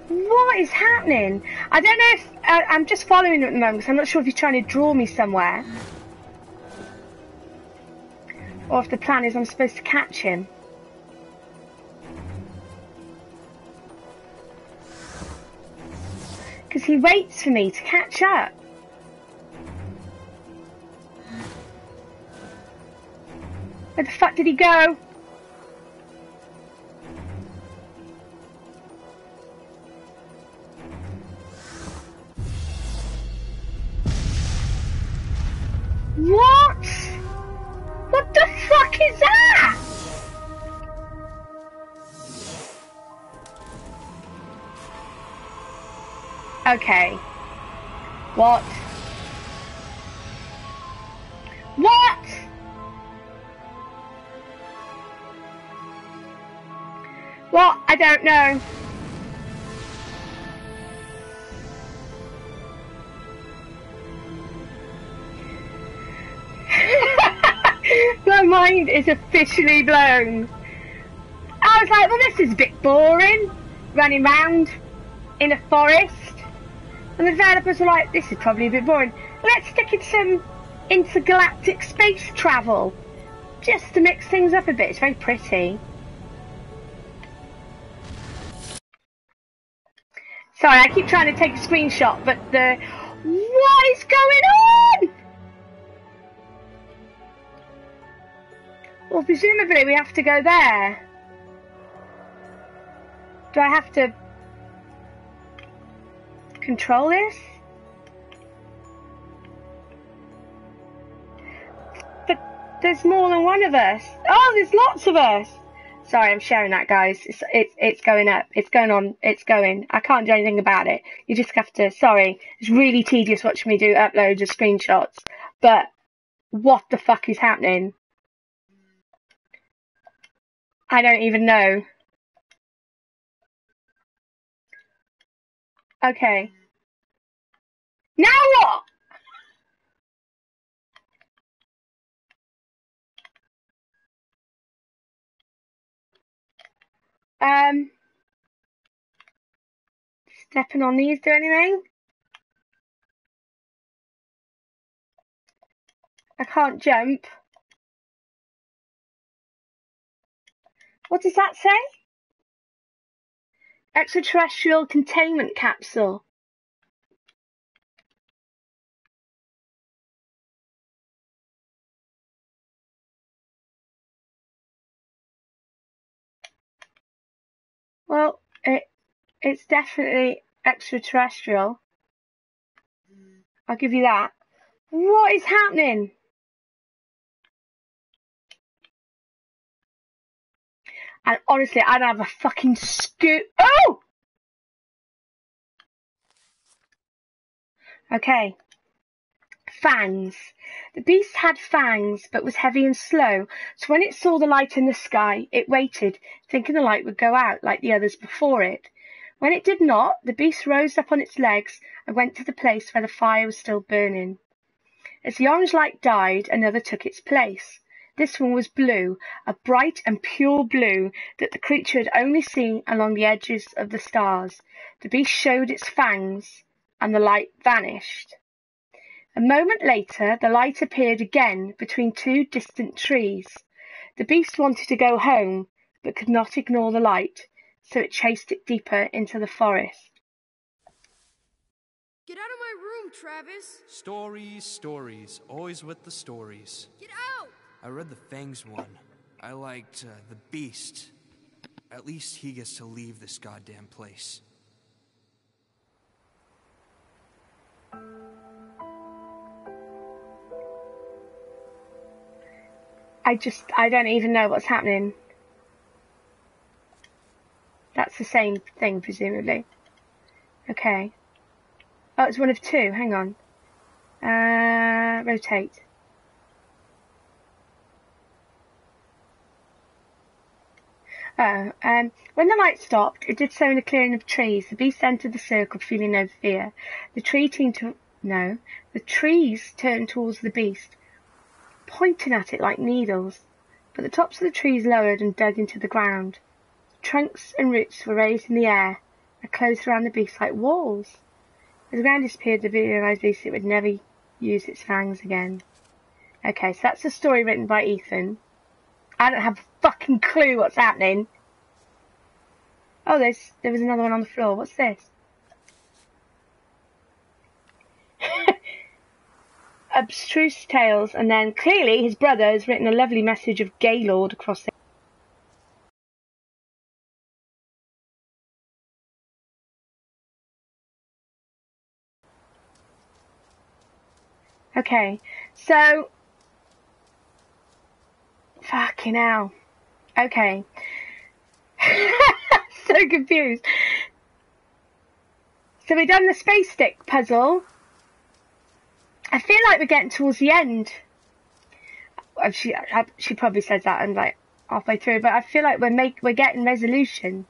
What is happening? I don't know if... I'm just following him at the moment because I'm not sure if he's trying to draw me somewhere. Or if the plan is I'm supposed to catch him. Because he waits for me to catch up. Where the fuck did he go? What? What the fuck is that? Okay. What? What? What? I don't know. My mind is officially blown. I was like, well, this is a bit boring. Running around in a forest. And the developers were like, this is probably a bit boring. Let's stick in some intergalactic space travel. Just to mix things up a bit. It's very pretty. Sorry, I keep trying to take a screenshot, but the... What is going on? Well, presumably we have to go there. Do I have to control this? But there's more than one of us. Oh, there's lots of us. Sorry, I'm sharing that, guys. It's going up. It's going on. It's going. I can't do anything about it. You just have to. Sorry, it's really tedious watching me do uploads of screenshots. But what the fuck is happening? I don't even know. Okay. Now what? Stepping on these do anything? I can't jump. What does that say? Extraterrestrial containment capsule. Well, it's definitely extraterrestrial. I'll give you that. What is happening? And honestly, I don't have a fucking Oh! Okay. Fangs. The beast had fangs, but was heavy and slow, so when it saw the light in the sky, it waited, thinking the light would go out like the others before it. When it did not, the beast rose up on its legs and went to the place where the fire was still burning. As the orange light died, another took its place. This one was blue, a bright and pure blue that the creature had only seen along the edges of the stars. The beast showed its fangs, and the light vanished. A moment later, the light appeared again between two distant trees. The beast wanted to go home, but could not ignore the light, so it chased it deeper into the forest. Get out of my room, Travis! Stories. Always with the stories. Get out! I read the Fangs one. I liked the Beast. At least he gets to leave this goddamn place. I don't even know what's happening. That's the same thing, presumably. Okay. Oh, it's one of two. Hang on. Rotate. When the light stopped, it did so in a clearing of trees. The beast entered the circle, feeling no fear. The trees turned towards the beast, pointing at it like needles, but the tops of the trees lowered and dug into the ground. Trunks and roots were raised in the air, are closed around the beast like walls. As the ground disappeared, the realised beast it would never use its fangs again. Okay, so that's a story written by Ethan. I don't have a fucking clue what's happening. Oh, there was another one on the floor. What's this? Abstruse tales, and then clearly his brother has written a lovely message of Gaylord across the... Okay, so... Fucking hell. Okay. So confused. So we've done the space stick puzzle. I feel like we're getting towards the end. She probably said that and like halfway through, but I feel like we're getting resolution.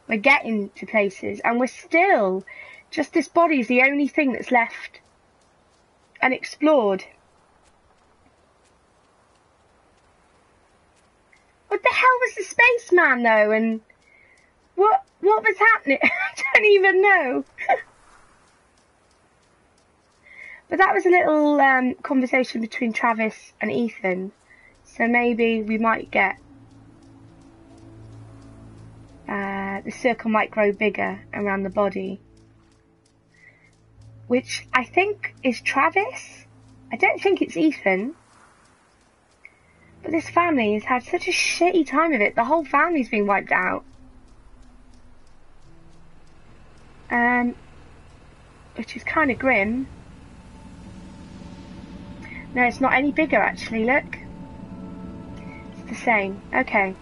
We're getting to places, and we're still just this body is the only thing that's left unexplored. What the hell was the spaceman though, and what was happening? I don't even know. But that was a little conversation between Travis and Ethan, so maybe we might get the circle might grow bigger around the body, which I think is Travis. I don't think it's Ethan. But this family has had such a shitty time of it. The whole family's been wiped out. Which is kind of grim. No, it's not any bigger actually, look. It's the same. Okay.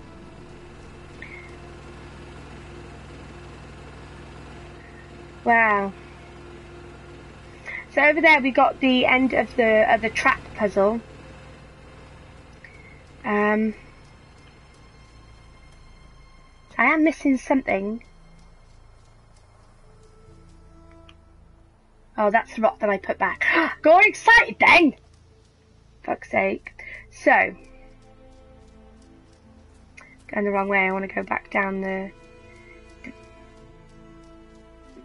Wow. So over there we got the end of the trap puzzle. I am missing something. Oh, that's the rock that I put back. Got excited then! Fuck's sake. So, going the wrong way. I want to go back down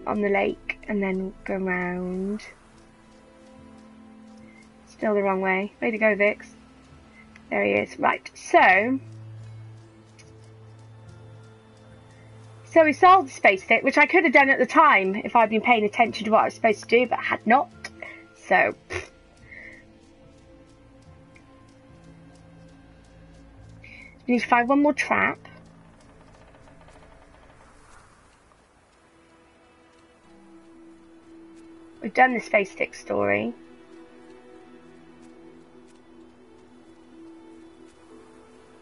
on the lake and then go round. Still the wrong way. Way to go, Vixx. There he is. Right, so we solved the space stick, which I could have done at the time if I'd been paying attention to what I was supposed to do, but I had not. So, we need to find one more trap. We've done the space stick story.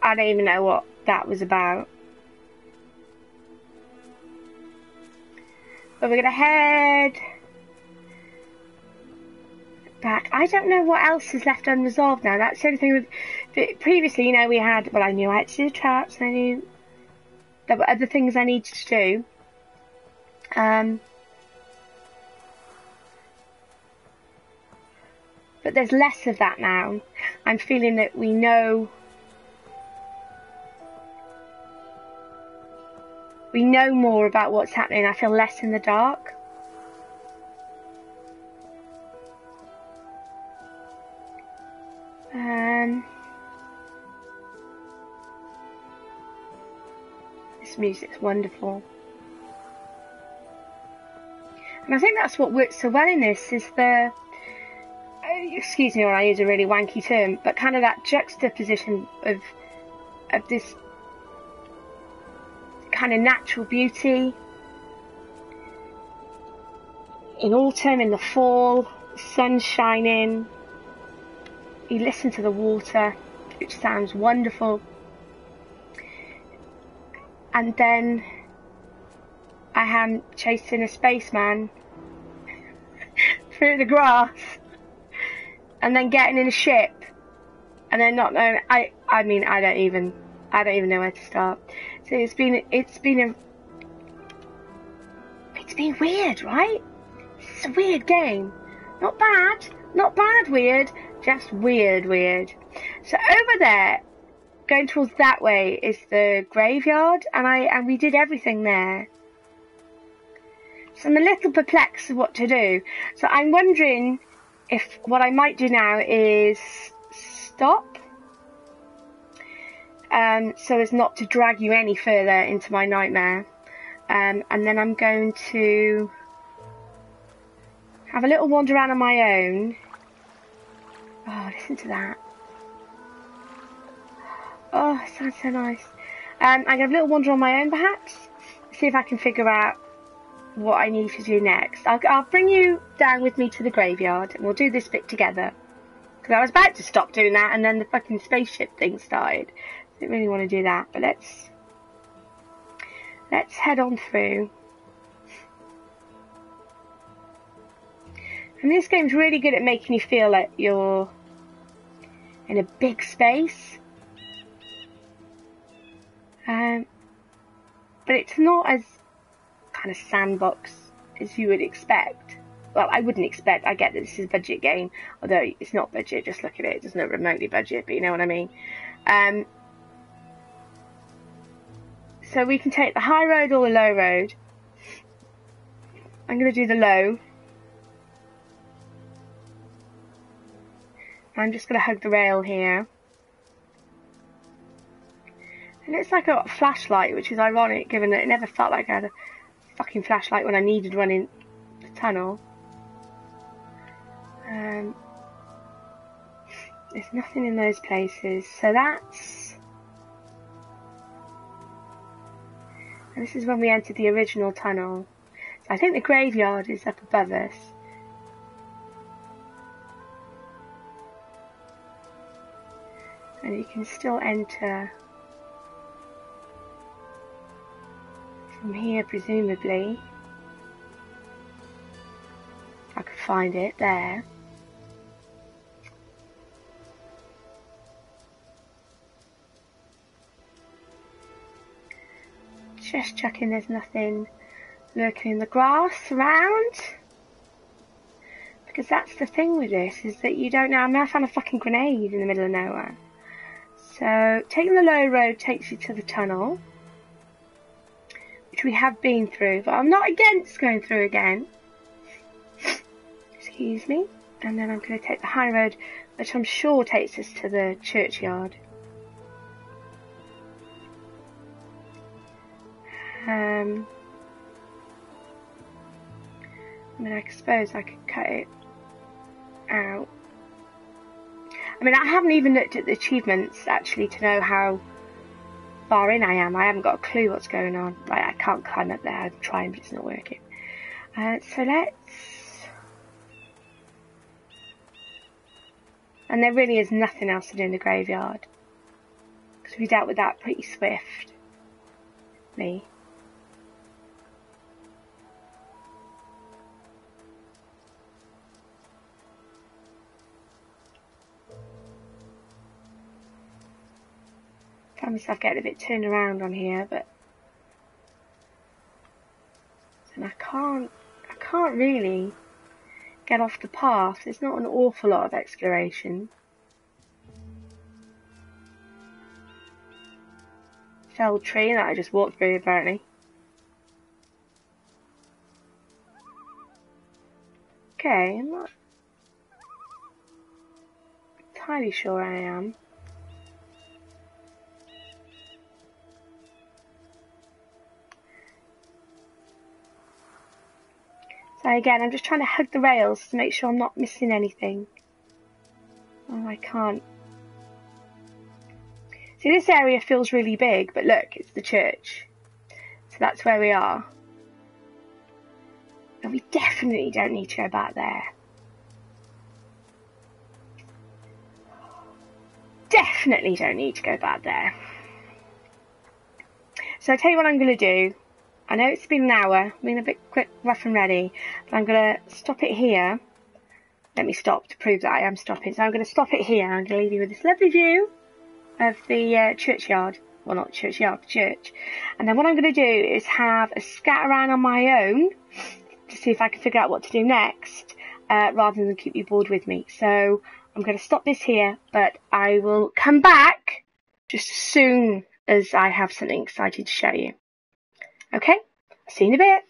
I don't even know what that was about. But we're going to head back. I don't know what else is left unresolved now. That's the only thing with... Previously, you know, we had... Well, I knew I had to do the traps, and I knew there were other things I needed to do. But there's less of that now. I'm feeling that we know more about what's happening. I feel less in the dark. This music's wonderful. And I think that's what works so well in this, is the... excuse me when I use a really wanky term, but kind of that juxtaposition of this kind of natural beauty in autumn, in the fall, the sun shining, you listen to the water, which sounds wonderful, and then I am chasing a spaceman through the grass, and then getting in a ship, and then not knowing. I mean, I don't even know where to start. So it's been weird, right? It's a weird game. Not bad weird, just weird. So over there, going towards that way, is the graveyard, and we did everything there. So I'm a little perplexed with what to do. So I'm wondering if what I might do now is stop. So as not to drag you any further into my nightmare. And then I'm going to have a little wander around on my own. Oh, listen to that. Oh, it sounds so nice. I'm going to have a little wander on my own, perhaps. See if I can figure out what I need to do next. I'll bring you down with me to the graveyard, and we'll do this bit together. Because I was about to stop doing that, and then the fucking spaceship thing started. I didn't really want to do that, but let's head on through. And this game's really good at making you feel like you're in a big space. But it's not as kind of sandbox as you would expect. Well, I wouldn't expect. I get that this is a budget game, although it's not budget. Just look at it. It doesn't look remotely budget, but you know what I mean. So we can take the high road or the low road. I'm going to do the low. I'm just going to hug the rail here. It looks like I got a flashlight, which is ironic given that it never felt like I had a fucking flashlight when I needed one in the tunnel. There's nothing in those places, so that's... And this is when we entered the original tunnel. So I think the graveyard is up above us. And you can still enter from here, presumably. If I could find it there. Just checking there's nothing lurking in the grass around. Because that's the thing with this, is that you don't know. I mean, I found a fucking grenade in the middle of nowhere. So, taking the low road takes you to the tunnel, which we have been through, but I'm not against going through again. Excuse me. And then I'm going to take the high road, which I'm sure takes us to the churchyard. I mean, I suppose I could cut it out. I mean, I haven't even looked at the achievements, actually, to know how far in I am. I haven't got a clue what's going on. Like, I can't climb up there. I'm trying, but it's not working. So let's... And there really is nothing else to do in the graveyard. Because we dealt with that pretty swiftly. I found myself getting a bit turned around on here, but and I can't really get off the path. There's not an awful lot of exploration. Felled tree that I just walked through, apparently. Okay, I'm not entirely sure I am. So again, I'm just trying to hug the rails to make sure I'm not missing anything. Oh, I can't. See, this area feels really big, but look, it's the church. So that's where we are. And we definitely don't need to go back there. Definitely don't need to go back there. So I'll tell you what I'm going to do. I know it's been an hour, I've been a bit quick, rough and ready, but I'm going to stop it here. Let me stop to prove that I am stopping. So I'm going to stop it here. I'm going to leave you with this lovely view of the churchyard. Well, not churchyard, church. And then what I'm going to do is have a scat around on my own to see if I can figure out what to do next, rather than keep you bored with me. So I'm going to stop this here, but I will come back just as soon as I have something exciting to show you. Okay, see you in a bit.